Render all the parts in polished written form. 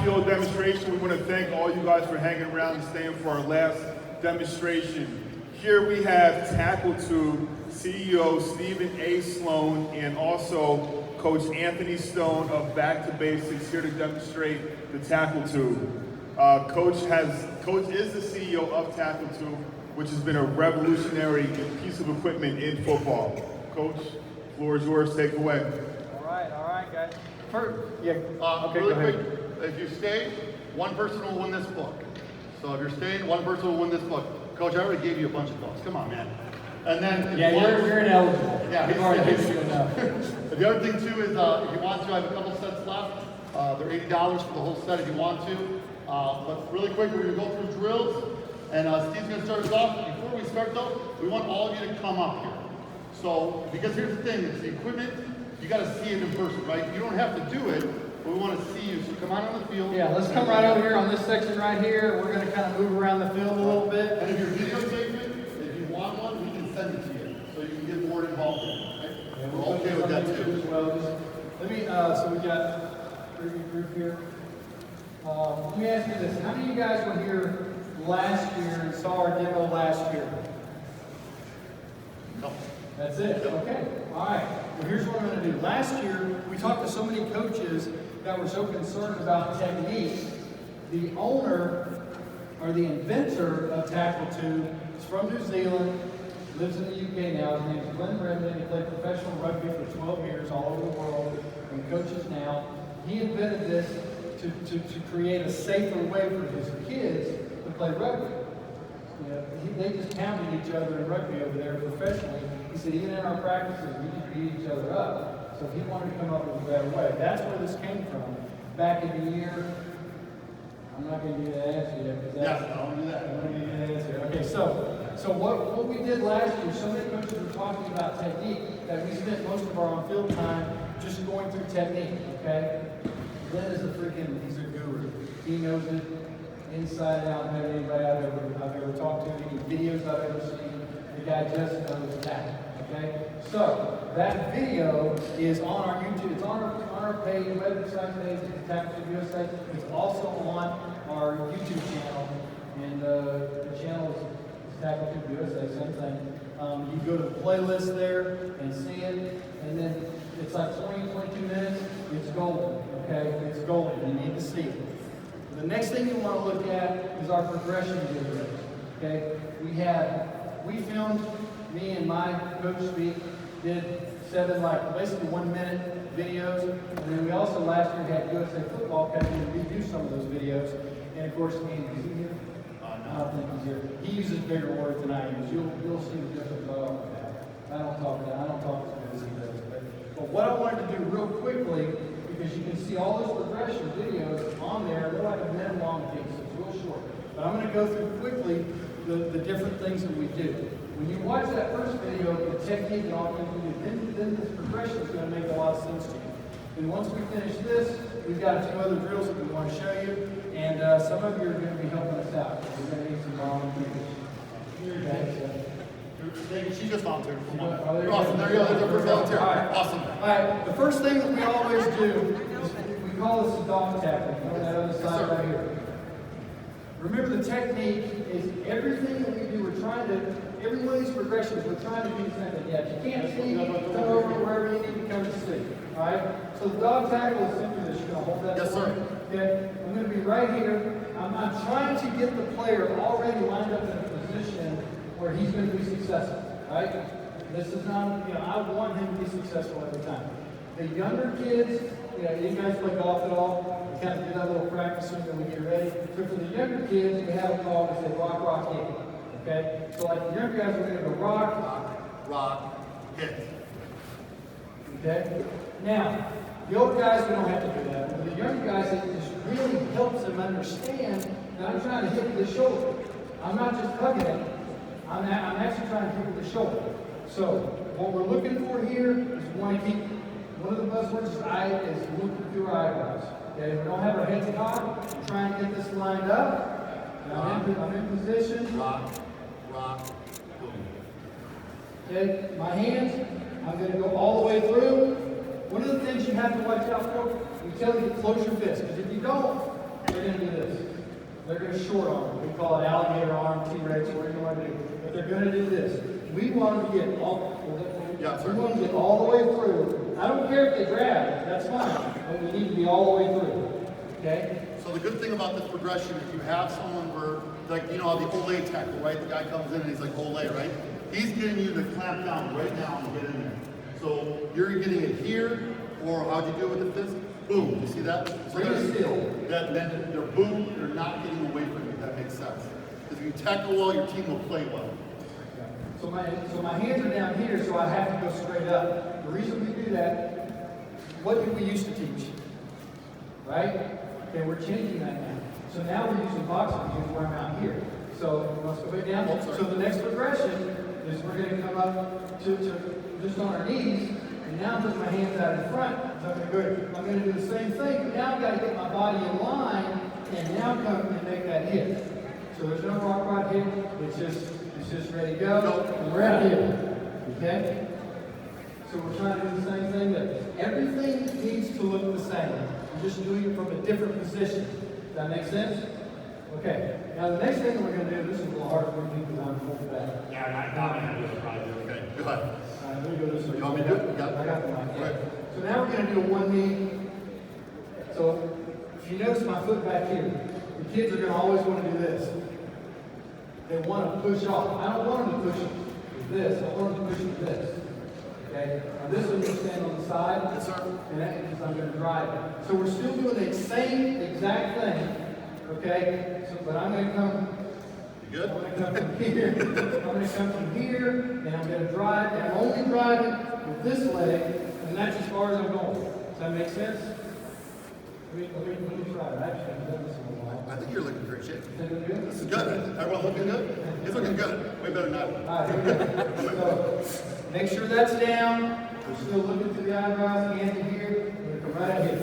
on-field demonstration. We want to thank all you guys for hanging around and staying for our last demonstration. Here we have TackleTube CEO Stephen A. Sloan and also Coach Anthony Stone of Back to Basics here to demonstrate the TackleTube. Coach is the CEO of TackleTube, which has been a revolutionary piece of equipment in football. Coach, floor is yours. Take away. All right, guys. Okay, really quick, if you stay, one person will win this book. So if you're staying, one person will win this book. Coach, I already gave you a bunch of books. Come on, man. And then you're ineligible. Yeah, We've already given you enough. The other thing too is if you want to, I have a couple sets left. They're $80 for the whole set if you want to. But really quick, we're gonna go through drills, and Steve's gonna start us off. Before we start though, we want all of you to come up here. So, because here's the thing, it's the equipment, you gotta see it in person, right? You don't have to do it, but we want to see you. So come out on the field. Yeah, let's come right over here on this section right here. We're going to kind of move around the field a little bit. And if you're videotaping it, if you want one, we can send it to you, so you can get more involved in it. Right? Yeah, we're okay with that too. As well. Let me, so we got a group here. Let me ask you this. How many of you guys were here last year and saw our demo last year? No. That's it? Okay. All right. Well, here's what I'm going to do. Last year, we talked to so many coaches that were so concerned about technique. The owner, or the inventor of TackleTube, is from New Zealand, lives in the UK now. His name is Glenn Remden. He played professional rugby for 12 years all over the world and coaches now. He invented this to create a safer way for his kids to play rugby. You know, they just pounded each other in rugby over there professionally. He said, even in our practices, we need to beat each other up. So he wanted to come up with a better way. That's where this came from. Back in the year, I'm not going to give you the answer yet. Because Yeah, I want to do that. I'm going to give you the answer. Okay, so what we did last year, so many coaches were talking about technique that we spent most of our on-field time just going through technique, okay? Glenn is he's a guru. He knows it inside out. I don't have anybody I've ever talked to, any videos I've ever seen. The guy just knows tackle. Okay? So that video is on our YouTube, it's on our page, website page, TackleTubeUSA. It's also on our YouTube channel. And the channel is TackleTubeUSA, same thing. You go to the playlist there and see it, and then it's like 20, 22 minutes, it's golden. Okay? It's golden. You need to see it. The next thing you want to look at is our progression videos. Okay? We filmed, me and my coach speak, did 7 basically 1 minute videos. And then we also last year had USA Football come in and redo some of those videos. And of course, Andy, is he here? I don't think he's here. He uses bigger words than I use. You'll see the difference off of that. I don't talk as good as he does. But what I wanted to do real quickly, because you can see all those progression videos on there, they're like a minute long piece, it's real short. But I'm going to go through quickly the different things that we do. When you watch that first video, the technique and all things we do, then this progression is going to make a lot of sense to you. And once we finish this, we've got a few other drills that we want to show you, and some of you are going to be helping us out. We're going to need some volunteers. She just volunteered. Awesome. There you go. There's our first volunteer. Right. Awesome. All right. The first thing that we always do is we call this a dog tackle. On that other side right here. Remember, the technique is everything that we do. Every one of these progressions, we're trying to do the same thing. Yeah, if you can't see, come over wherever you need to come to see. All right. So the dog tackle is simply this. You're going to hold that. Yes, sir. Okay. I'm going to be right here. I'm trying to get the player already lined up in a position where he's going to be successful, right? This is not, I want him to be successful every time. The younger kids, you guys play golf at all? We kind of do that little practice when we get ready. So for the younger kids, we have a call, we say rock, rock, hit. Okay? So like the younger guys, we're going to go rock, hit. Okay? Now, the old guys, we don't have to do that. But the younger guys, it just really helps them understand that I'm trying to hit with the shoulder. I'm not just hugging it. I'm actually trying to hit with the shoulder. So what we're looking for here is we want to keep, one of the buzzwords is looking through our eyebrows. Okay, we don't have our heads cocked. We're trying to get this lined up. I'm in position. Rock, boom. Okay, my hands, I'm going to go all the way through. One of the things you have to watch out for, we tell you to close your fist. Because if you don't, they're going to do this. They're going to short arm. We call it alligator arm, T-Rex, whatever you want to do. But they're going to do this. We want them to get all. We want to get all the way through. I don't care if they grab. That's fine. But we need to be all the way through. Okay. So the good thing about this progression is you have someone where, like, you know how the Olay tackle, right? The guy comes in and he's like, Olay, right? He's getting you to clamp down right now and get in there. So you're getting it here, or how'd you do it with the fist? Boom, you see that? So Pretty still. then they're boom, they're not getting away from you, if that makes sense. Because if you tackle well, your team will play well. So my hands are down here, so I have to go straight up. The reason we do that, what did we used to teach? Right? Okay, we're changing that now. So now we're using boxing because where I'm out here. So let's go back down. So the next progression is we're going to come up to just on our knees, and now I'm putting my hands out in front. So I'm going to do the same thing, but now I've got to get my body in line, and now come and make that hit. So there's no rock right hit. It's just ready to go, and we're out here. Okay? So we're trying to do the same thing there. Everything needs to look the same. We're just doing it from a different position. Does that make sense? Okay. Now the next thing we're going to do, this is a little hard for me because I'm full back. Yeah, I'm not going to do it probably. Okay, go ahead. All right, let me go this way. You want me to do it? You got it? I got the mic. Right. So now we're going to do a one knee. So if you notice my foot back here, the kids are going to always want to do this. They want to push off. I don't want them to push with this. I want them to push with this. Okay? Now this one you stand on the side. Yes, sir. And that means I'm going to drive it. So we're still doing the same exact thing. Okay? So, but I'm going to come. You good? I'm going to come from here. I'm going to come from here, and I'm going to drive. And I'm only driving with this leg, and that's as far as I'm going. Does that make sense? Let me try it. Actually, I've done this in a while. I think you're looking in great shape. Think it's good? This is good. Everyone looking good? It's looking good. Way better than I would. All right, here we go. So, make sure that's down. We're still looking to the eyebrows, hands in here. We're going to come right out here.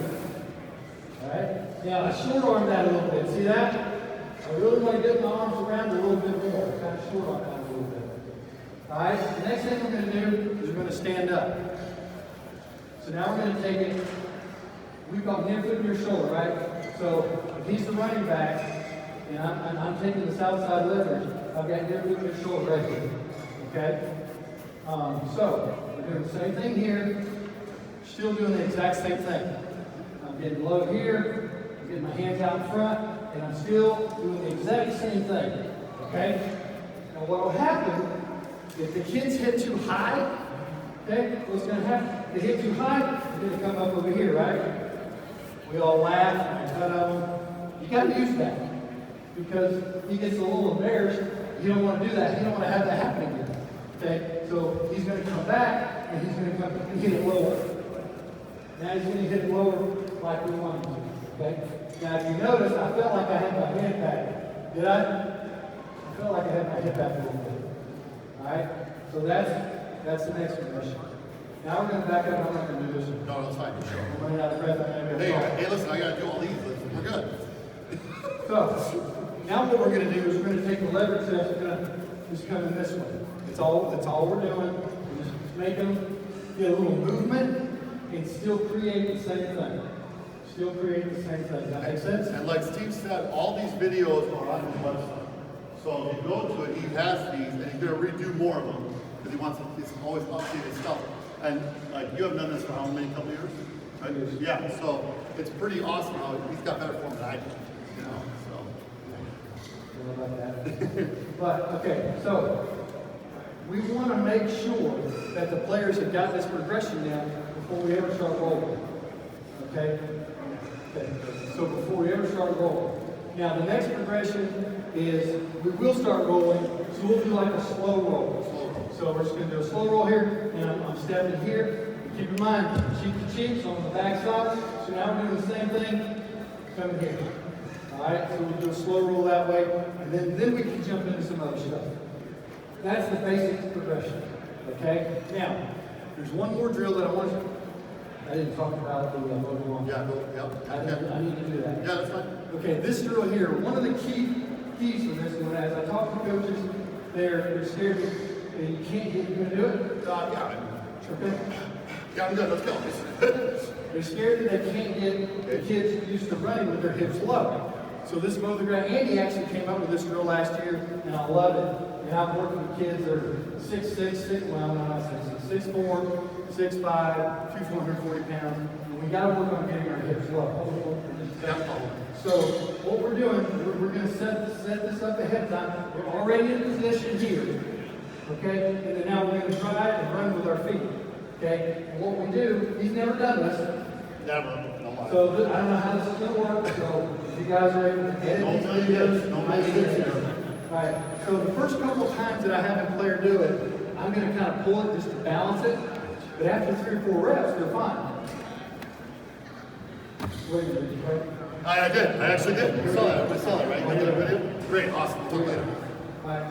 All right? Now, I short arm that a little bit. See that? I really want to get my arms around it a little bit more. Kind of short arm that a little bit. All right? The next thing we're going to do is we're going to stand up. So now we're going to take it. We've got near foot in your shoulder, right? So if he's the running back, and I'm taking this outside leverage, I've got near foot in your shoulder right here. Okay? So we're doing the same thing here. Still doing the exact same thing. I'm getting low here. I'm getting my hands out in front, and I'm still doing the exact same thing. Okay? Now what will happen if the kids hit too high? Okay? What's going to happen? If they hit too high, they're going to come up over here, right? We all laugh and cut on them. You got to use that because he gets a little embarrassed. You don't want to do that. You don't want to have that happen again. Okay? So he's going to come back and he's going to come and hit it lower. Now he's going to hit it lower like we want him to. Okay? Now if you notice, I felt like I had my head back. Did I? I felt like I had my head back a little bit. Alright? So that's the next progression. Now we're going to back up and I'm not going to do this one. No, that's fine. Sure. I'm running out of breath. Hey, listen, I got to do all these. We're good. So, now what we're going to do is we're going to take the leverage that's going to just come in this way. That's all we're doing. We're just make them get a little movement and still create the same thing. Still create the same thing. Does that make sense? And like Steve said, all these videos are on his website. So if you go to it, he has these, and he's going to redo more of them because he wants to, he's always updated stuff. And like you have done this for how many couple years? Right? Yeah. So it's pretty awesome how he's got better form than I do. You know. So. Don't know about that. But okay, so we want to make sure that the players have got this progression down before we ever start rolling. Okay? Okay. So before we ever start rolling. Now the next progression is we will start rolling, so we'll do like a slow roll. So we're just going to do a slow roll here, and I'm stepping here. Keep in mind, cheek to cheek, so on the back side. So now we're doing the same thing, coming here. All right, so we'll do a slow roll that way, and then we can jump into some other stuff. That's the basic progression. Okay? Now, there's one more drill that I didn't talk about the motor one. Yeah, I need to do that. Yeah, that's fine. Okay, this drill here, one of the keys for this one, as I talk to coaches, they're scared you can't get, you gonna do it? Yeah. Okay. Yeah, I'm good. Let's go. They're scared that they can't get the kids used to running with their hips low. So this mow the grass, Andy actually came up with this drill last year, and I love it. And I'm working with kids that are 6'6", well, not 6'6", 6'4", 6'5", 240 pounds. And we got to work on getting our hips low. So what we're doing, we're going to set this up ahead of time. We're already in position here, okay? And then now we're going to try and run with our feet, okay? And what we do, he's never done this. Never. So I don't know how this is going to work. So if you guys are able to edit these videos, all right. So the first couple of times that I have a player do it, I'm going to kind of pull it just to balance it. But after 3 or 4 reps, they're fine. Wait a minute, did you play? I did. I actually did. We saw that. We saw that, right? I did a video. Great. Awesome. Talk later. All right.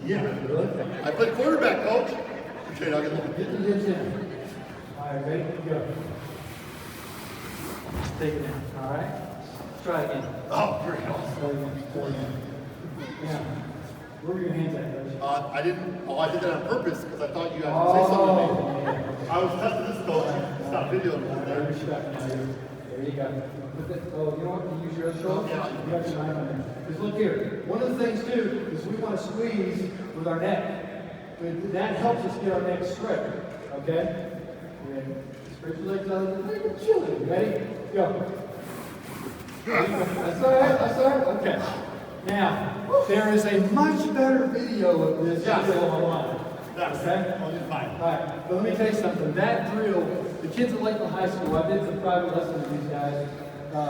Yeah. I played quarterback, coach. Okay, I'll get a Get the dips in. All right, ready? Go. Take it down. All right. Let's try again. Oh, great. Awesome. Yeah. Where were your hands at, Coach? I didn't. Oh, I did that on purpose because I thought you guys would say something to me. I was testing this, coach. Stop videoing There there. you go. Put that, oh, you know what? You use your other shoulder? Yeah. You got your knife on there. Because look here. One of the things, too, is we want to squeeze with our neck. But that helps us get our neck straight. Okay? Ready? Spread your legs out. Like chilling. Ready? Go. That's all right. That's all right. Okay. Now, there is a much better video of this drill online. That's okay? I'll do fine. All right, but let me tell you something. That drill, the kids at Lakeland High School, I did some private lessons with these guys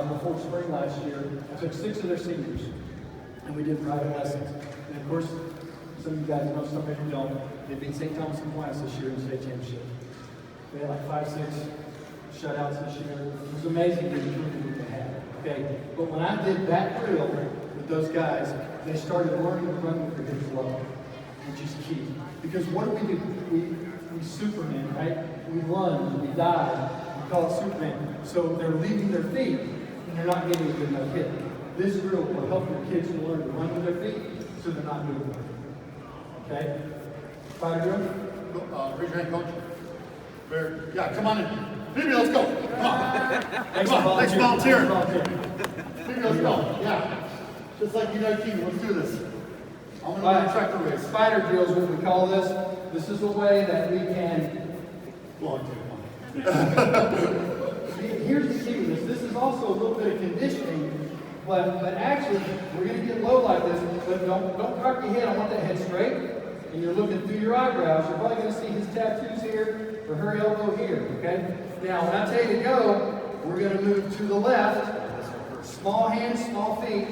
before spring last year. I took 6 of their seniors, and we did private lessons. And of course, some of you guys know, some of you don't. They beat St. Thomas and Aquinas this year in the state championship. They had like 5, 6 shutouts this year. It was amazing the improvement they had. Okay, but when I did that drill with those guys, they started learning to run with their hips low, which is key. Because what do? We Superman, right? We lunge, we dive, we call it Superman. So they're leaving their feet, and they're not getting a good enough hit. This drill will help your kids to learn to run with their feet, so they're not moving. Okay? Fighter drill? Raise your hand, coach. Yeah, come on in. Phoebe, let's go. Come on. Thanks for volunteering. volunteering. Phoebe, let's go. Yeah. Just like U19, let's do this. I'm going to run a tractor race. Spider drill is what we call this. This is a way that we can. Here's the key to this. This is also a little bit of conditioning, but actually we're going to get low like this. But don't cock your head. I want that head straight, and you're looking through your eyebrows. You're probably going to see his tattoos here or her elbow here. Okay. Now when I tell you to go, we're going to move to the left. Small hands, small feet.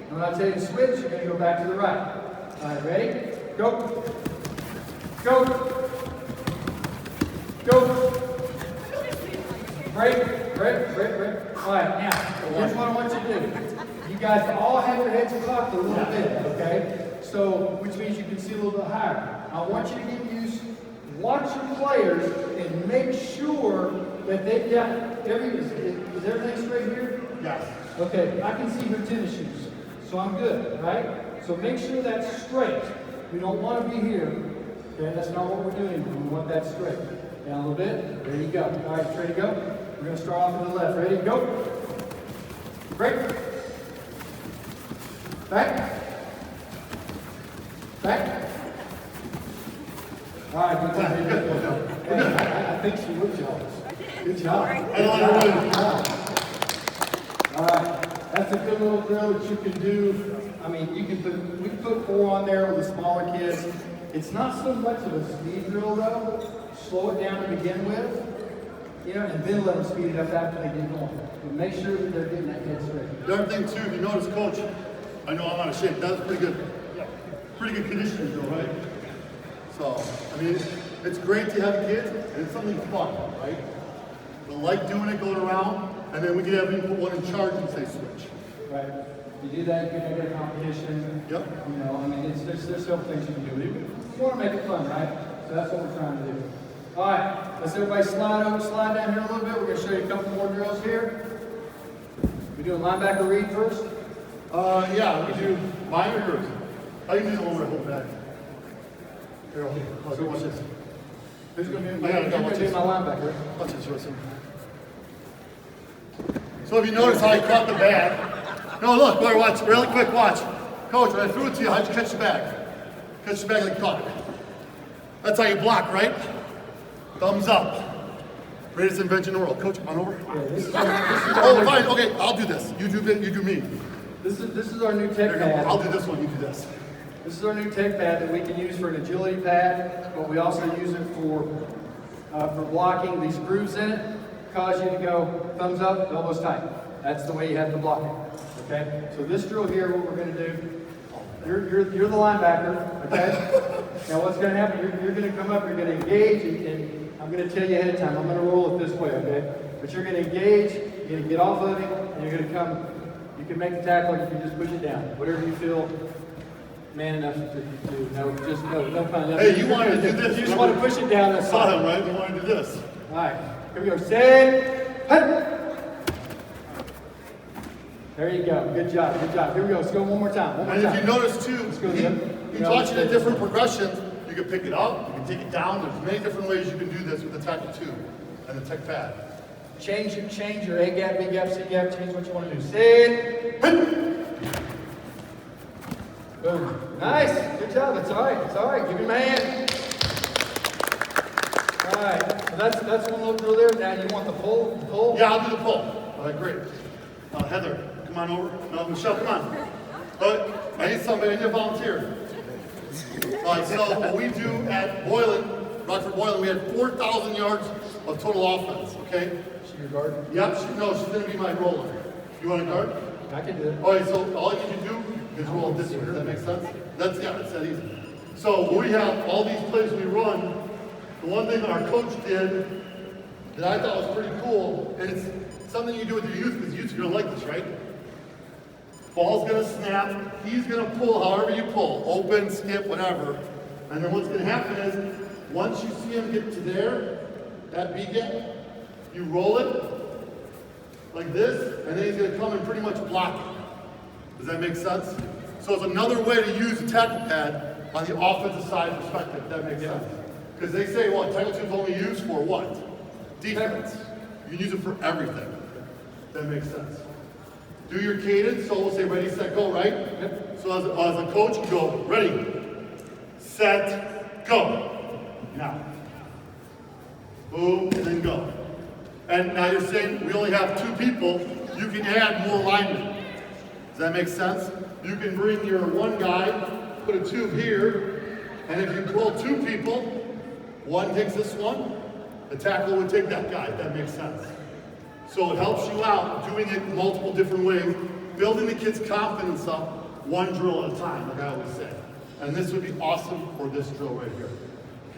And when I tell you to switch, you're going to go back to the right. All right, ready? Go. Go. Go. Break. All right, now, here's what I want you to do. You guys all have your heads cocked a little bit, okay? So, which means you can see a little bit higher. I want you to get used, watch your players, and make sure that they've got is everything straight here? Yes. Okay, I can see her tennis shoes, so I'm good, right? So make sure that's straight. We don't want to be here. Okay, that's not what we're doing. We want that straight. Down a little bit. There you go. All right, ready to go? We're going to start off to the left. Ready? Go. Break. Back. Back. All right, good time. Hey, I think she would job. Good job. All right. That's a good little drill that you can do. I mean, we can put 4 on there with the smaller kids. It's not so much of a speed drill though. Slow it down to begin with, and then let them speed it up after they get going. But make sure that they're getting that head straight. The other thing too, if you notice, coach, I know I'm out of shape. That was pretty good conditioning drill, right? So, I mean, it's great to have kids, and it's something fun, right? We like doing it, going around, and then we can have people put one in charge and say switch. Right. You do that, you can get a competition. Yep. I mean, there's several things you can do. You want to make it fun, right? So that's what we're trying to do. All right, let's everybody slide down here a little bit. We're going to show you a couple more drills here. We doing linebacker read first? Yeah, we can do mine or yours. I can do the one where I hold back. Here, I'll watch this. Who's going to be I gotta my linebacker? Watch this, Wilson. So if you notice how I caught the bag. No, look, boy, watch, really quick, watch. Coach, when I threw it to you, how'd you catch the bag? Catch the bag like you caught it. That's how you block, right? Thumbs up. Greatest invention in the world. Coach, come on over. Yeah, this is Oh, fine, okay, I'll do this. You do me. this is our new tech There you go. pad. I'll do this one, you do this. This is our new tech pad that we can use for an agility pad, but we also use it for blocking. These grooves in it cause you to go thumbs up, elbows tight. That's the way you have to block it. Okay? So this drill here, what we're going to do, you're the linebacker. Okay? Now what's going to happen? You're going to come up. You're going to engage, and I'm going to tell you ahead of time. I'm going to roll it this way. Okay? But you're going to engage. You're going to get off of him, and you're going to come. You can make the tackle. You can just push it down. Whatever you feel man enough to do. No pun. Hey, you wanted to do this. You just want to push it down. That's Saw fine. him, right? You wanted to do this. All right, here we go. Set. There you go. Good job. Good job. Here we go. Let's go one more time. One more And time. if you notice too, Let's go, Jim. he taught you the different progressions. You can pick it up, you can take it down. There's many different ways you can do this with the tackle tube and the tech pad. Change your A gap, B gap, C gap. Change what you want to do. Set. Boom. Nice. Good job. It's all right. It's all right. Give him a hand. All right. So that's one little drill there. Now you want the pull. The pull. Yeah, I'll do the pull. All right, great. Heather, come on over. No, Michelle, come on. I need somebody. I need a volunteer. All right, so what we do at Boylan, Rockford Boylan, we had 4,000 yards of total offense, okay? She your guard. Yep, she's going to be my roller. You want a guard? I can do it. All right, so all you need to do is roll this way. Does that make sense? That's that easy. So we have all these plays we run. The one thing that our coach did that I thought was pretty cool, and it's something you do with your youth, because youth are going to like this, right? Ball's going to snap. He's going to pull however you pull. Open, skip, whatever. And then what's going to happen is, once you see him get to there, that B gap, you roll it like this, and then he's going to come and pretty much block it. Does that make sense? So it's another way to use the tackle pad on the offensive side perspective, if that makes sense. Because they say, well, tackle tube's only used for what? Defense. You can use it for everything. That makes sense. Do your cadence, so we'll say ready, set, go, right? Yep. So as a coach, you go, ready, set, go. Now. Boom, and then go. And now you're saying we only have 2 people, you can add more linemen. Does that make sense? You can bring your one guy, put a tube here, and if you pull 2 people, one takes this one, the tackle would take that guy, if that makes sense. So it helps you out doing it multiple different ways, building the kids' confidence up one drill at a time, like I always say. And this would be awesome for this drill right here.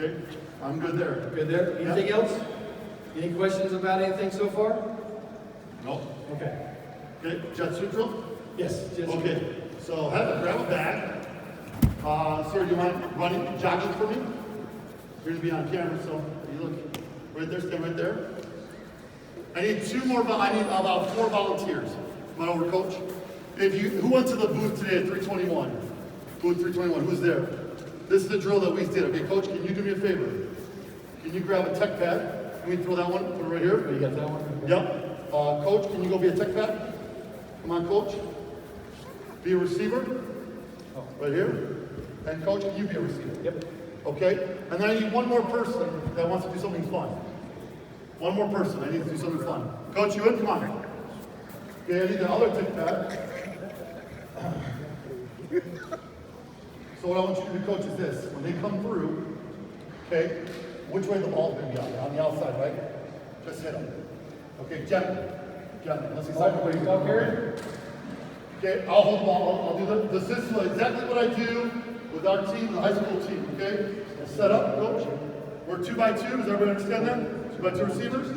Okay? I'm good there. Good there. Anything else? Any questions about anything so far? No? Okay. Okay, jet suit drill? Yes. Just Okay, so Heather, grab a bag. Sir, do you mind running, jogging for me? You're gonna be on camera, so you look right there, stand right there. I need about 4 volunteers. Come on over, coach. Who went to the booth today at 321? Booth 321, who's there? This is the drill that we did. Okay, coach, can you do me a favor? Can you grab a tech pad? Can we throw that one, put it right here? you got that one? Yep. Coach, can you go be a tech pad? Come on, coach. Be a receiver. Right here. And coach, can you be a receiver? Yep. Okay? And then I need one more person that wants to do something fun. One more person. I need to do something fun. Coach, you in? Come on. Okay, I need the other tech pad. So what I want you to do, coach, is this. When they come through, okay, which way the ball's going to be on the outside, right? Just hit them. Okay, gently. Gently. Let's see exactly Stop here. Okay, I'll hold the ball. I'll do this. This is exactly what I do with our team, the high school team, okay? We'll set up, coach. We're 2 by 2. Does everybody understand that? 2 by 2 receivers.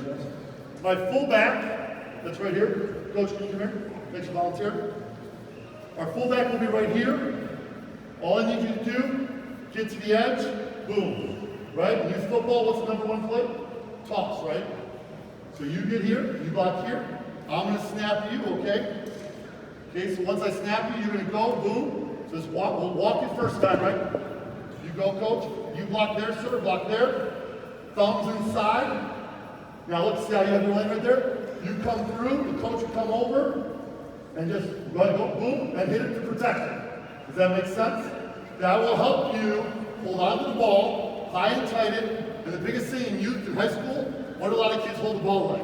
My fullback, that's right here. Coach, can you come here? Makes you volunteer. Our fullback will be right here. All I need you to do, get to the edge, boom. Right? In youth football, what's the number 1 play? Toss, right? So you get here, you block here. I'm going to snap you, okay? Okay, so once I snap you, you're going to go, boom. So just we'll walk you first time, right? You go, coach. You block there, sir, block there. Thumbs inside. Now look, see how you have your leg right there? you come through, the coach will come over, and just go boom, and hit it to protect it. Does that make sense? That will help you hold on to the ball, high and tight it, and the biggest thing in youth and high school, what do a lot of kids hold the ball like?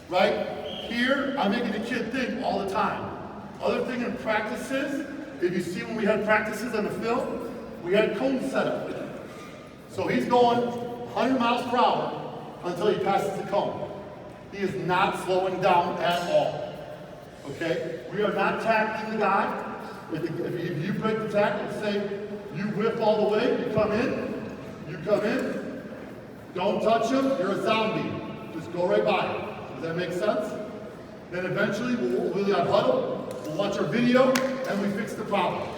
Right? Here, I'm making the kid think all the time. Other thing in practices, if you see when we had practices on the film, we had cones set up. So he's going 100 miles per hour until he passes the cone. He is not slowing down at all. Okay? We are not tackling the guy. If you break the tackle, say you whip all the way, you come in, don't touch him, you're a zombie. Just go right by him. Does that make sense? Then eventually we'll have huddle, we'll watch our video, and we fix the problem.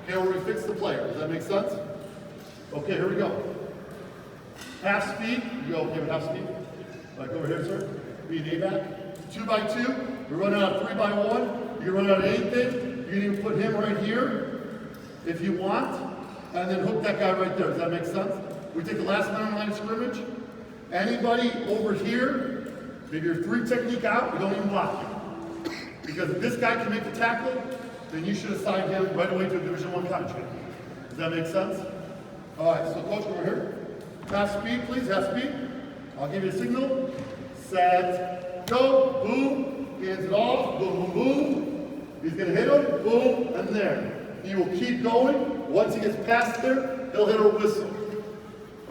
Okay, or we fix the player. Does that make sense? Okay, here we go. Half speed, you go, give it half speed. Like over here, sir. Be an A-back. 2 by 2, we're running out of 3 by 1. You can run out of anything. You can even put him right here if you want, and then hook that guy right there. Does that make sense? We take the last man on the line of scrimmage. Anybody over here, if you're 3 technique out, we don't even block you. Because if this guy can make the tackle, then you should assign him right away to a Division I contract. Does that make sense? All right, so coach, over here. Half speed, please, half speed. I'll give you a signal. Set, go, boom. Hands it off, boom, boom, boom. He's gonna hit him, boom, and there. He will keep going. Once he gets past there, he'll hit a whistle.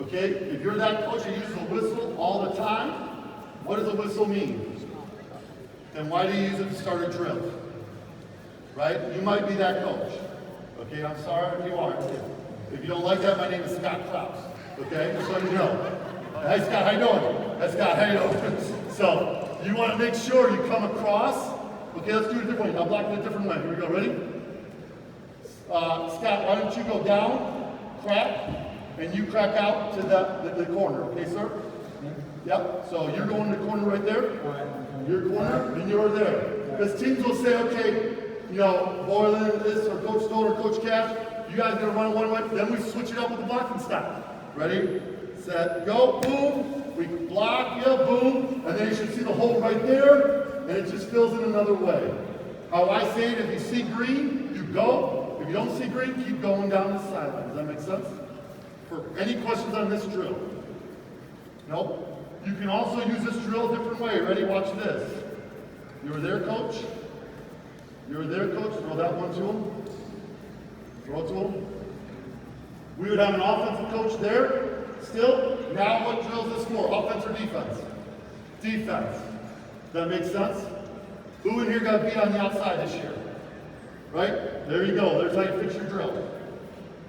Okay, if you're that coach who uses a whistle all the time, what does a whistle mean? Then why do you use it to start a drill? Right? You might be that coach. Okay, I'm sorry if you aren't. If you don't like that, my name is Scott Krause. Okay, just so you know. Hey Scott, how you doing? Hey Scott, how you doing? So, you want to make sure you come across. Okay, let's do it a different way. I'll block it a different way. Here we go, ready? Scott, why don't you go down, crack, and you crack out to the corner, okay, sir? Yep, so you're going to the corner right there. Your corner, and you're there. Because teams will say, okay, you know, Boylan, this, or Coach Stone, or Coach Cash, you guys are going to run one way, then we switch it up with the blocking style. Ready, set, go, boom, we block, yeah, boom, and then you should see the hole right there, and it just fills in another way. How I say it, if you see green, you go. If you don't see green, keep going down the sideline. Does that make sense? For any questions on this drill? Nope. You can also use this drill a different way. Ready? Watch this. You were there, coach? You were there, coach? Throw that one to him. Throw it to him. We would have an offensive coach there. Still, now what drill is this for? Offense or defense? Defense. Does that make sense? Who in here got beat on the outside this year? Right? There you go. There's how you fix your drill.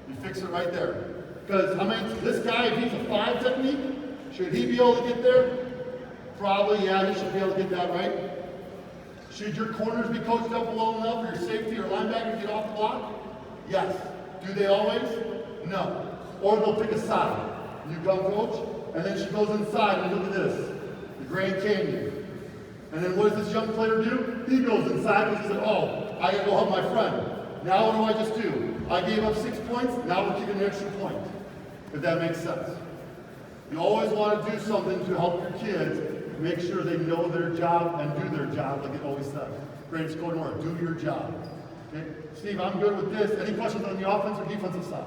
You fix it right there. Because how many? This guy, if he's a 5 technique, should he be able to get there? Probably, yeah, he should be able to get that, right? Should your corners be coached up low enough for your safety or linebacker to get off the block? Yes. Do they always? No. Or they'll pick a side. You come, coach, and then she goes inside and look at this. The Grand Canyon. And then what does this young player do? He goes inside because he said, oh, I gotta go help my friend. Now what do I just do? I gave up 6 points, now we're kicking an extra point. If that makes sense. You always want to do something to help your kids make sure they know their job and do their job, like it always says. Greatest code word, do your job. Okay? Steve, I'm good with this. Any questions on the offense or defensive side?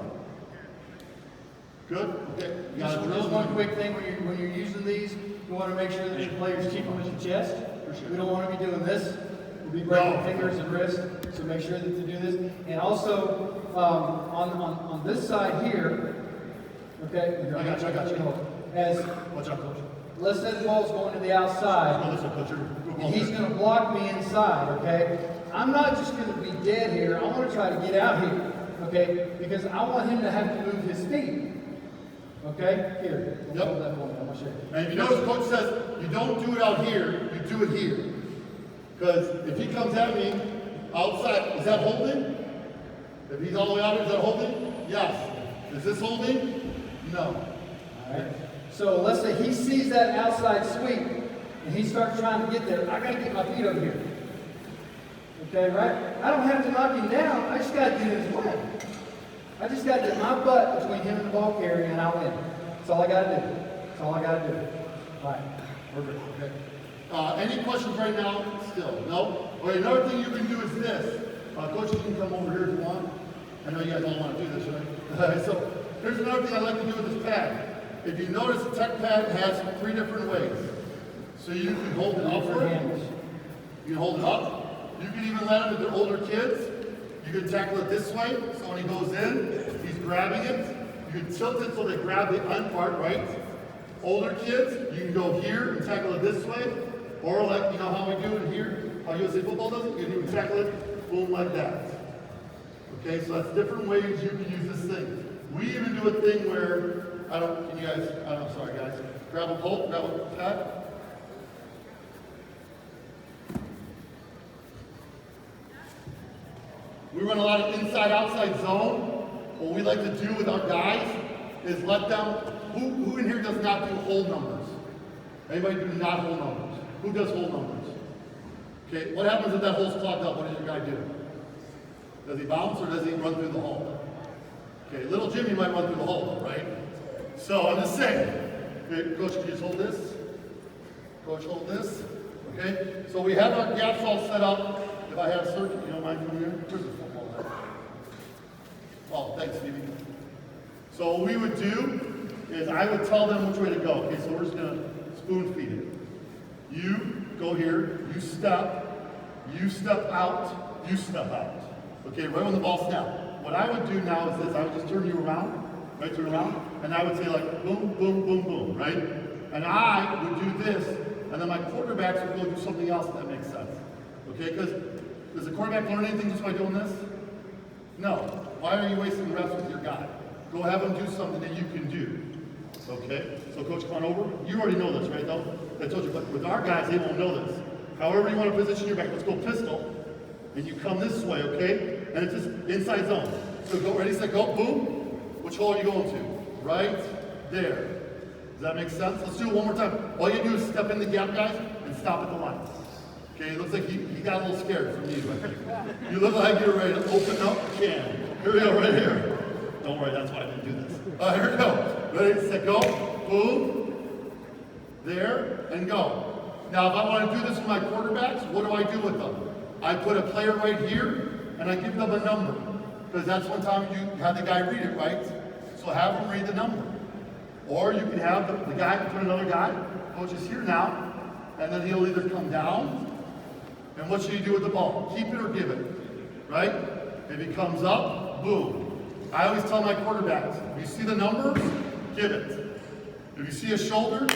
Good? Okay. You got a drill? Just one quick thing, when you're using these, you want to make sure that your players keep them at the chest. Sure. We don't want to be doing this. We'll be breaking fingers and wrists, so make sure that you do this. And also, on this side here, okay? I got you. As, Watch out, coach. let's say the ball's going to the outside. Oh, listen, coach. And he's going to block me inside, okay? I'm not just going to be dead here. I want to try to get out here, okay? Because I want him to have to move his feet. Okay? Here. Yep. Hold that for me. I'm going to show you. And if you notice, coach says, you don't do it out here, you do it here. Because if he comes at me outside, is that holding? If he's all the way out here, is that holding? Yes. Is this holding? No. All right. So let's say he sees that outside sweep, and he starts trying to get there. I got to get my feet over here. Okay, right? I don't have to knock him down. I just got to get in his way. I just got to get my butt between him and the ball carrier, and I'll win. That's all I got to do. That's all I got to do. All right. Perfect. Okay. Any questions right now? Still? No? Okay, another thing you can do is this. Coach, you can come over here if you want. I know you guys don't want to do this, right? So here's another thing I like to do with this pad. If you notice, the tech pad has 3 different ways. So you can hold it upward. You can hold it up. You can even let them, if they're older kids, you can tackle it this way. So when he goes in, he's grabbing it. You can tilt it so they grab the end part, right? Older kids, you can go here and tackle it this way. Or like, you know how we do it here, how USA football does it? You can tackle it, boom, like that. Okay, so that's different ways you can use this thing. We even do a thing where, sorry guys, grab a bolt, grab a pad. We run a lot of inside-outside zone. What we like to do with our guys is let them, who in here does not do whole numbers? Anybody do not whole numbers? Who does whole numbers? Okay, what happens if that hole's clogged up? What does your guy do? Does he bounce or does he run through the hole? Okay, little Jimmy might run through the hole, right? So I'm just saying, okay, Coach, can you just hold this? Coach, hold this. Okay, so we have our gaps all set up. If I have circuit, you don't mind coming here? Where's the football at? Oh, thanks, Stevie. So what we would do is I would tell them which way to go. Okay, so we're just gonna spoon feed it. You go here, you step out, you step out. Okay, right when the ball snaps. What I would do now is this, I would just turn you around, right, turn around, and I would say like boom, boom, boom, boom, right? And I would do this, and then my quarterbacks would go do something else, if that makes sense. Okay, because does the quarterback learn anything just by doing this? No. Why are you wasting reps with your guy? Go have him do something that you can do. Okay? So coach, come on over. You already know this, right though? I told you, but with our guys, they won't know this. However you want to position your back, let's go pistol. And you come this way, okay? And it's just inside zone. So go, ready, set, go, boom. Which hole are you going to? Right there. Does that make sense? Let's do it one more time. All you do is step in the gap, guys, and stop at the line. Okay, it looks like he got a little scared from you, I think. You look like you're ready to open up the can. Here we go, right here. Don't worry, that's why I didn't do this. All right, here we go. Ready, set, go. Boom. There, and go. Now, if I want to do this with my quarterbacks, what do I do with them? I put a player right here, and I give them a number. Because that's one time you have the guy read it, right? So have him read the number. Or you can have the guy, put another guy, coach is here now, and then he'll either come down, and what should you do with the ball? Keep it or give it, right? If he comes up, boom. I always tell my quarterbacks, if you see the numbers, give it. If you see a shoulder,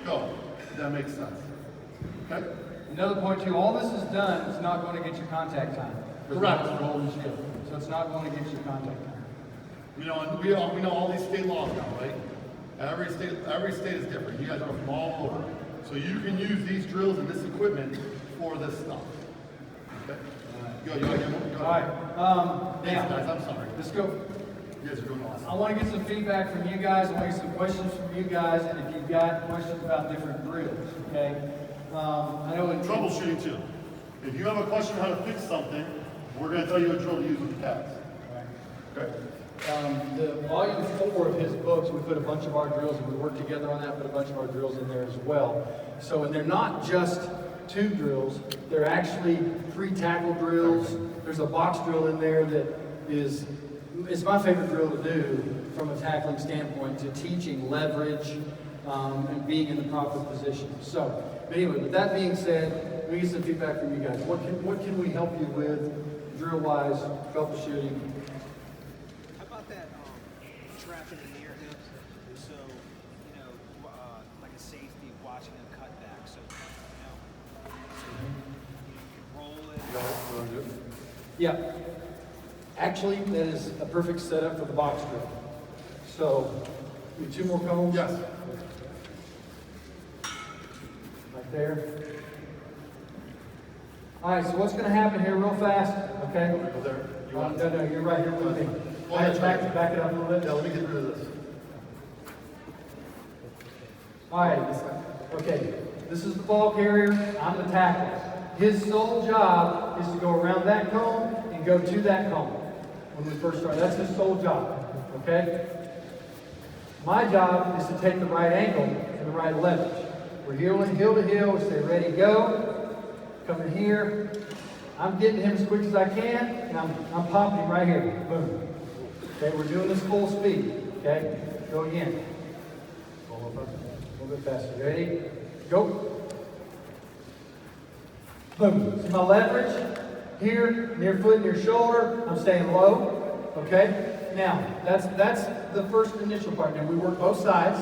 go. That makes sense. Okay? Another point too, all this is done is not going to get you contact time. Correct. Golden shield. So it's not going to get you contact time. You know, and we know all these state laws now, right? Every state is different. You guys are from all over. So you can use these drills and this equipment for this stuff. Okay? Go, you want to get more? Go ahead. All right. Thanks, Now, guys. I'm sorry. let's go. You guys are doing awesome. I want to get some feedback from you guys. I want to get some questions from you guys, and if you've got questions about different drills, okay? I know in Troubleshooting too. If you have a question on how to fix something, we're going to tell you a drill to use with the pads. Okay? The volume 4 of his books, we put a bunch of our drills, and we worked together on that, put a bunch of our drills in there as well. So, and they're not just tube drills, they're actually 3 tackle drills. There's a box drill in there that is, it's my favorite drill to do from a tackling standpoint, to teaching leverage and being in the proper position. So, anyway, with that being said, let me get some feedback from you guys. What can we help you with drill-wise, troubleshooting? Trapping the near hips, so like a safety watching a cutback, so you can roll it. Yeah. Actually, that is a perfect setup for the box drill. So, need 2 more cones? Yes. Right there. All right, so what's going to happen here real fast, okay? Go there. You want No, you're right here with me. Go ahead, Back it up a little bit. Yeah, let me get rid of this. All right, okay, this is the ball carrier, I'm the tackle. His sole job is to go around that cone and go to that cone when we first start. That's his sole job, okay? My job is to take the right angle and the right leverage. We're heeling heel to heel. We say ready, go. Coming here. I'm getting him as quick as I can, and I'm popping him right here. Boom. Okay, we're doing this full speed. Okay, go again. A little bit faster. Ready? Go. Boom. See my leverage? Here, near foot, near shoulder. I'm staying low. Okay? Now, that's the first initial part. Now, we work both sides.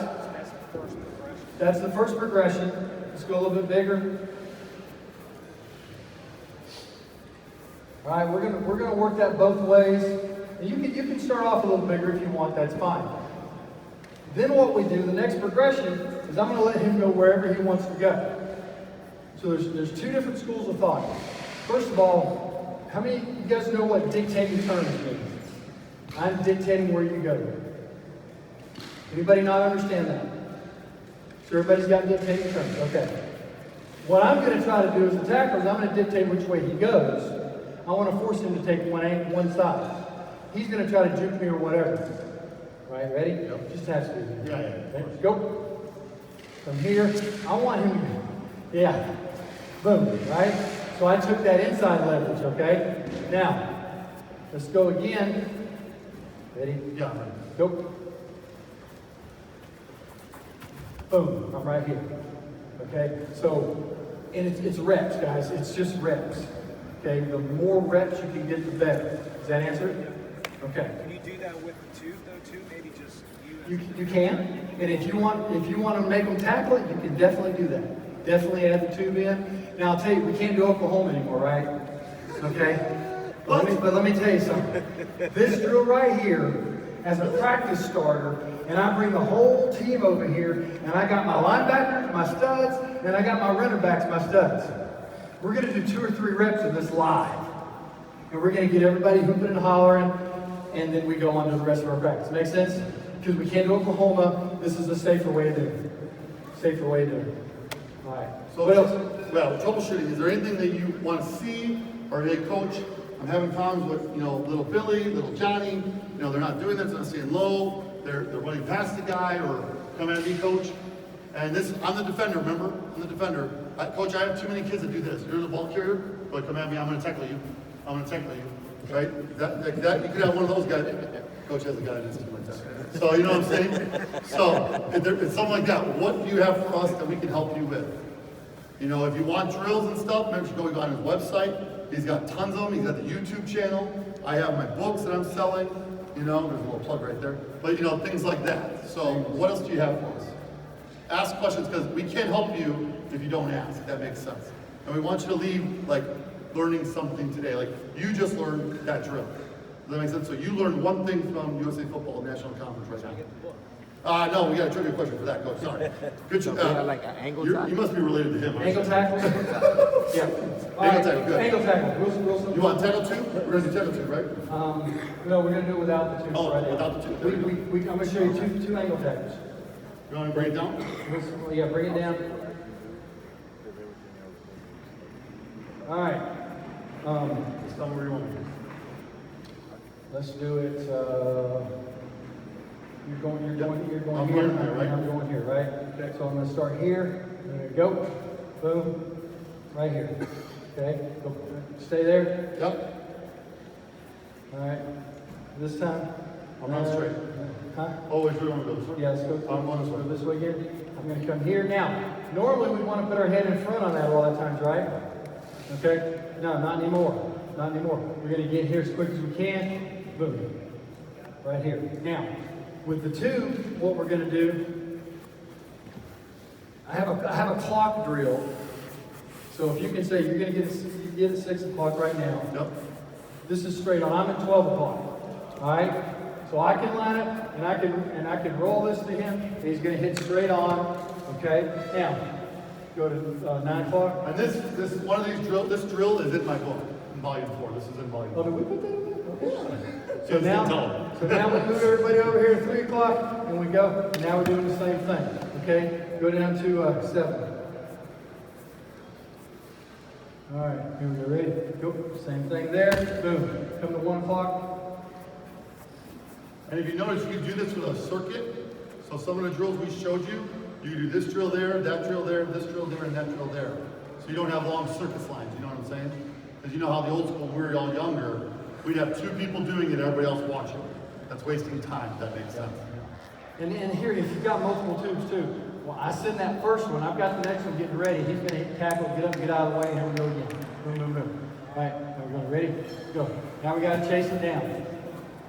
That's the first progression. Let's go a little bit bigger. All right, we're gonna work that both ways. And you can start off a little bigger if you want. That's fine. Then what we do, the next progression, is I'm going to let him go wherever he wants to go. So there's two different schools of thought. First of all, how many of you guys know what dictating turns means? I'm dictating where you go. Anybody not understand that? So everybody's got dictating turns. Okay. What I'm going to try to do as a tackler is I'm going to dictate which way he goes. I want to force him to take one side. He's going to try to juke me or whatever. Right, ready? Yep. Just has to be. Yeah. Okay, go. From here, I want him to, yeah. Boom, right? So I took that inside leverage, okay? Now, let's go again. Ready? Yeah. Go. Boom, I'm right here. Okay, so, and it's reps, guys. It's just reps. Okay, the more reps you can get, the better. Does that answer it? Okay. Can you do that with the tube though too? Maybe just you. You can, and if you want to make them tackle it, you can definitely do that. Definitely add the tube in. Now I'll tell you, we can't do Oklahoma anymore, right? Okay. But let me tell you something. This drill right here, as a practice starter, and I bring the whole team over here, and I got my linebackers, my studs, and I got my running backs, my studs. We're going to do 2 or 3 reps of this live, and we're going to get everybody hooping and hollering. And then we go on to the rest of our practice. Make sense? Because we can't do Oklahoma. This is a safer way to do it. Safer way to do it. All right. So what else? Well, troubleshooting. Is there anything that you want to see, or hey, coach, I'm having problems with little Billy, little Johnny. They're not doing this. They're not staying low. They're running past the guy or coming at me, coach. And this, I'm the defender. Remember, I'm the defender. Coach, I have too many kids that do this. You're the ball carrier, but come at me. I'm going to tackle you. I'm going to tackle you. Right? That you could have one of those guys. Coach has a guy that's doing like that. So you know what I'm saying? So it's something like that. What do you have for us that we can help you with? If you want drills and stuff, make sure you go on his website. He's got tons of them. He's got the YouTube channel. I have my books that I'm selling. There's a little plug right there. But things like that. So what else do you have for us? Ask questions, because we can't help you if you don't ask. If that makes sense. And we want you to leave learning something today. Like you just learned that drill. Does that make sense? So you learned one thing from USA Football National Conference right now. No, we got a trivia question for that, Coach. Sorry. Good job. Like an angle tackle? You must be related to him. Angle tackle? Yeah. Angle tackle, good. Angle tackle. You want tackle 2? We're going to do tackle 2, right? No, we're going to do it without the 2 Oh, right now. without the 2. I'm going to show you two angle tackles. You want to bring it down? Yeah, bring it down. All right. Just tell me where you want me. Let's do it. You're going I'm here, going here, right? I'm going here, right? Okay. So I'm going to start here. There you go. Boom. Right here. Okay. Go. Stay there. Yep. All right. This time. I'm not straight. Huh? Oh, wait, we want to go this way? Yeah, let's go. I'm going this way. Go this way again. I'm going to come here. Now, normally we want to put our head in front on that a lot of times, right? Okay? No, not anymore. Not anymore. We're going to get here as quick as we can. Boom. Right here. Now, with the 2, what we're going to do, I have a clock drill. So if you can say you're going to get at 6 o'clock right now. Yep. This is straight on. I'm at 12 o'clock. All right? So I can line it, and I can roll this to him, and he's going to hit straight on. Okay? Now, go to 9 o'clock. And this one of these drill. This drill is in my book, in volume 4. This is in volume 4. Oh, did we put that in there? Okay. So now we move everybody over here at 3 o'clock, and we go. And now we're doing the same thing. Okay? Go down to 7. All right, here we go. Ready? Go. Same thing there. Boom. Come to 1 o'clock. And if you notice, you do this with a circuit. So some of the drills we showed you, You can do this drill there, that drill there, this drill there, and that drill there. So you don't have long circus lines, you know what I'm saying? Because you know how the old school, when we were all younger, we'd have 2 people doing it, everybody else watching. That's wasting time, if that makes sense. And here, if you've got multiple tubes too, well, I send that first one, I've got the next one getting ready. He's gonna hit tackle, get up, get out of the way, and here we go again. Boom, boom, boom. All right, now we're going, ready? Go. Now we gotta chase it down.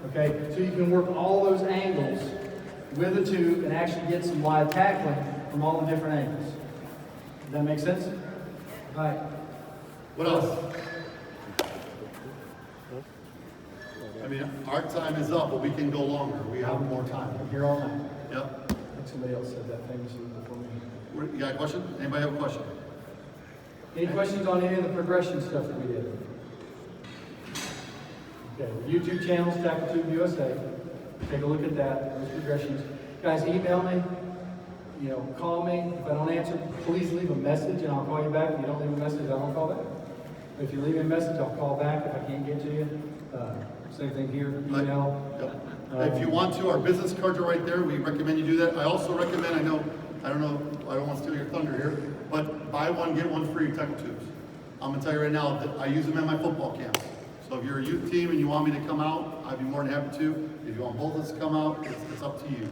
Okay, so you can work all those angles with a tube and actually get some live tackling from all the different angles. Does that make sense? All right. What else? I mean, our time is up, but we can go longer. We have more time. I'm here all night. Yep. I think somebody else said that famously before me. You got a question? Anybody have a question? Any questions on any of the progression stuff that we did? Okay, YouTube channels, TackleTubeUSA. Take a look at that, those progressions. Guys, email me, call me. If I don't answer, please leave a message and I'll call you back. If you don't leave a message, I won't call back. If you leave me a message, I'll call back if I can't get to you. Same thing here, email. Yep. If you want to, our business cards are right there. We recommend you do that. I also recommend, I don't want to steal your thunder here, but buy one, get one free tackle tubes. I'm going to tell you right now that I use them at my football camps. So if you're a youth team and you want me to come out, I'd be more than happy to. If you want both of us to come out, it's up to you.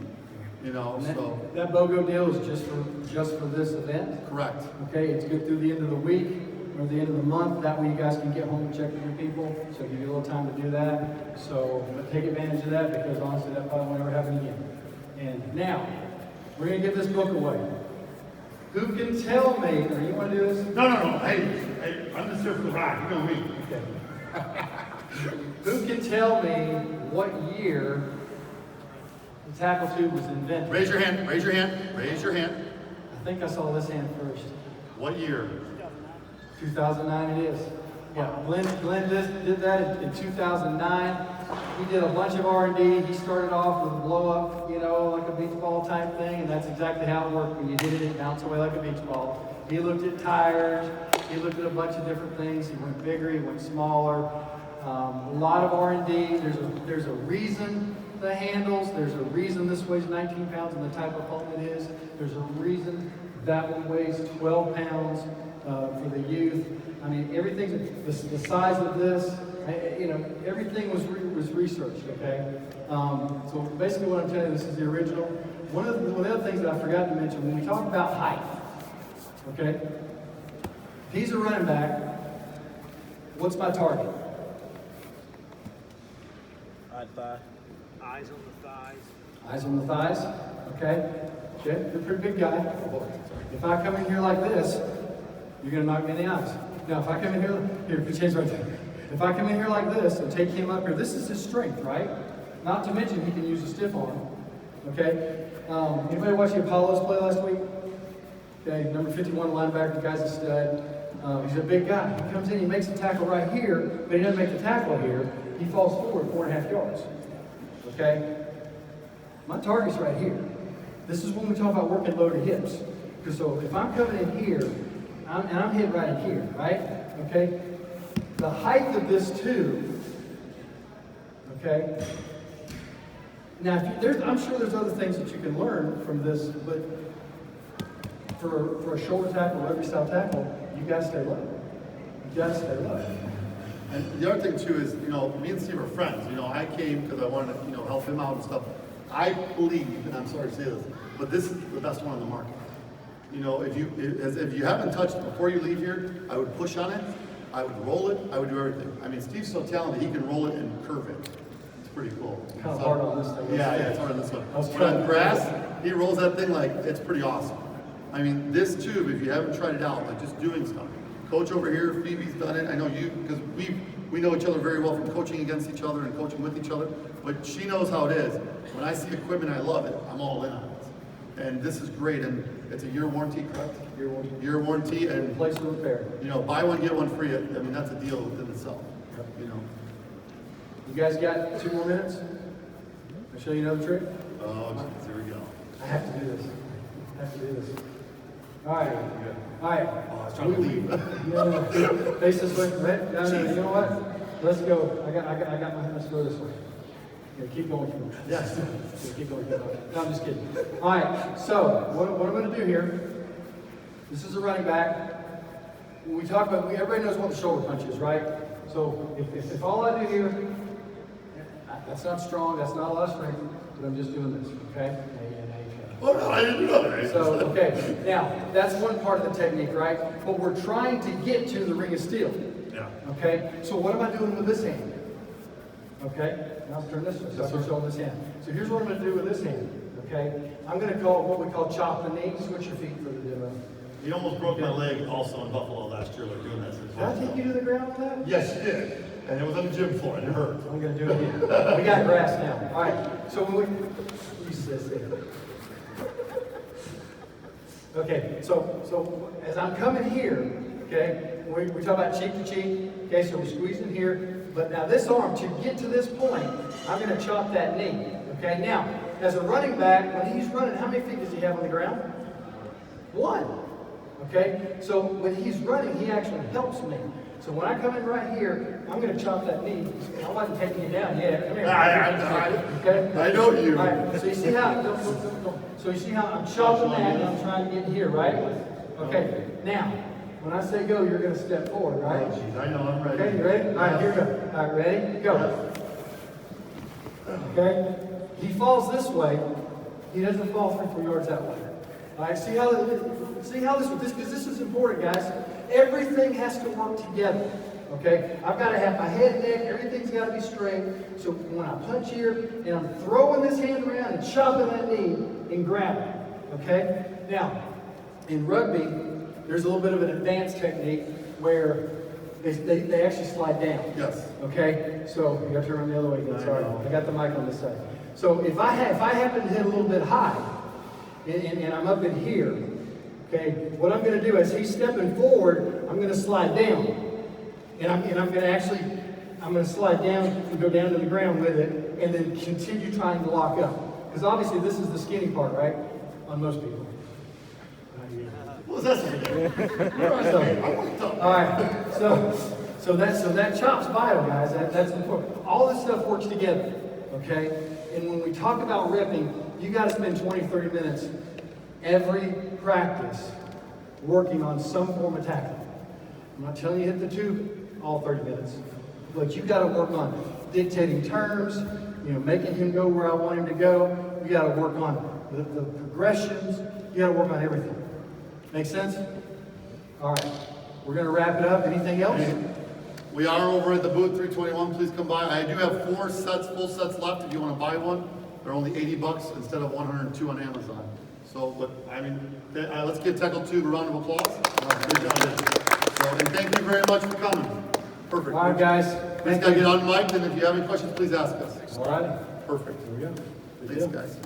That BOGO deal is just for this event. Correct. Okay, it's good through the end of the week or the end of the month. That way you guys can get home and check with your people. So give you a little time to do that. So take advantage of that because honestly that probably won't ever happen again. And now, we're going to give this book away. Who can tell me, or you want to do this? No. Hey, I'm just here for the ride. You know me. Okay. Who can tell me what year the tackle tube was invented? Raise your hand, raise your hand, raise your hand. I think I saw this hand first. What year? 2009 it is. Yeah, Glenn did that in 2009. He did a bunch of R&D. He started off with a blow up, like a beach ball type thing, and that's exactly how it worked. When you hit it, it bounced away like a beach ball. He looked at tires. He looked at a bunch of different things. He went bigger. He went smaller. A lot of R&D. There's a reason the handles. There's a reason this weighs 19 pounds and the type of foam it is. There's a reason that one weighs 12 pounds for the youth. I mean, everything, the size of this, everything was researched, okay? So basically what I'm telling you, this is the original. One of the other things that I forgot to mention, when we talk about height, okay? If he's a running back, what's my target? Eyes on the thighs. Eyes on the thighs, okay? Okay, you're a pretty big guy. If I come in here like this, you're gonna knock me in the eyes. Now, if I come in here, put your hands right there. If I come in here like this and take him up here, this is his strength, right? Not to mention he can use a stiff arm, okay? Anybody watch the Apollos play last week? Okay, number 51 linebacker, the guy's a stud. He's a big guy. He comes in, he makes a tackle right here, but he doesn't make the tackle here. He falls forward 4.5 yards, okay? My target's right here. This is when we talk about working loaded hips. Because so if I'm coming in here, and I'm hit right in here, right? Okay? The height of this tube, okay? Now, I'm sure there's other things that you can learn from this, but for a shoulder tackle, rugby style tackle, you gotta stay low. You gotta stay low. And the other thing too is, me and Steve are friends. I came because I wanted to, help him out and stuff. I believe, and I'm sorry to say this, but this is the best one on the market. If you haven't touched it before you leave here, I would push on it, I would roll it, I would do everything. I mean, Steve's so talented, he can roll it and curve it. It's pretty cool. Kind of hard on this thing. Yeah, it's hard on this one. But on grass, he rolls that thing like, it's pretty awesome. I mean, this tube, if you haven't tried it out, like just doing stuff. Coach over here, Phoebe's done it. I know you, because we know each other very well from coaching against each other and coaching with each other. But she knows how it is. When I see equipment, I love it. I'm all in on it. And this is great. And it's a year warranty, correct? Year warranty. And Replace and repair. buy one, get one free. I mean, that's a deal within itself. You guys got 2 more minutes? I'll show you another trick. Oh, geez, here we go. I have to do this. All right. All right. Oh, I was trying to leave. Face this way. Right? No, you know what? Let's go. I got my hand. Let's go this way. Yeah, keep going. Yes. Keep going. No, I'm just kidding. All right. So what I'm going to do here. This is a running back. When we talk about, everybody knows what the shoulder punch is, right? So if all I do here, that's not strong. That's not a lot of strength. But I'm just doing this. Okay. Oh no, I didn't know that. So, okay, now, that's one part of the technique, right? But we're trying to get to the ring of steel. Yeah. Okay, so what am I doing with this hand? Okay, now I'll turn this way, so I can show this hand. So here's what I'm going to do with this hand, okay? I'm going to call it what we call chop the knee. Switch your feet for the demo. You almost broke my leg also in Buffalo last year, like doing that. Did I take you to the ground with that? Yes, you did. And it was on the gym floor, and it hurt. I'm going to do it again. We got grass now. All right, so when we, use this there. Okay, so as I'm coming here, okay, we talk about cheek to cheek, okay, so we're squeezing here, but now this arm, to get to this point, I'm going to chop that knee, okay? Now, as a running back, when he's running, how many feet does he have on the ground? 1, okay? So when he's running, he actually helps me. So when I come in right here, I'm going to chop that knee. I wasn't taking you down yet. Come here. Okay? I know you. All right. So you see how? So you see how I'm chopping that and I'm trying to get here, right? Okay. Now, when I say go, you're going to step forward, right? Oh, geez, I know, I'm ready. Okay. You ready? All right. Here we go. All right. Ready? Go. Okay. He falls this way. He doesn't fall 3-4 yards that way. All right. See how this? Because this is important, guys. Everything has to work together, okay? I've got to have my head, neck, everything's got to be straight. So when I punch here, and I'm throwing this hand around and chopping that knee and grabbing, okay? Now, in rugby, there's a little bit of an advanced technique where they actually slide down. Yes. Okay? So, you got to turn around the other way again, sorry. I got the mic on this side. So if I happen to hit a little bit high, and I'm up in here, okay, what I'm going to do is he's stepping forward, I'm going to slide down. And I'm going to slide down and go down to the ground with it and then continue trying to lock up. Because obviously this is the skinny part, right? On most people. What was that? All right. So that chop's vital, guys. That's important. All this stuff works together. Okay? And when we talk about ripping, you got to spend 20, 30 minutes every practice working on some form of tackle. I'm not telling you hit the tube all 30 minutes, but you got to work on dictating terms, making him go where I want him to go. You got to work on the progressions. You got to work on everything. Make sense? All right, we're going to wrap it up. Anything else? We are over at the booth 321. Please come by. I do have 4 full sets left if you want to buy one. They're only $80 instead of $102 on Amazon. So, but I mean, let's give TackleTube a round of applause. Good job. So, and thank you very much for coming. Perfect. All right, guys. Please gotta get on mic, and if you have any questions, please ask us. All right. Perfect. Here we go. Thanks, guys.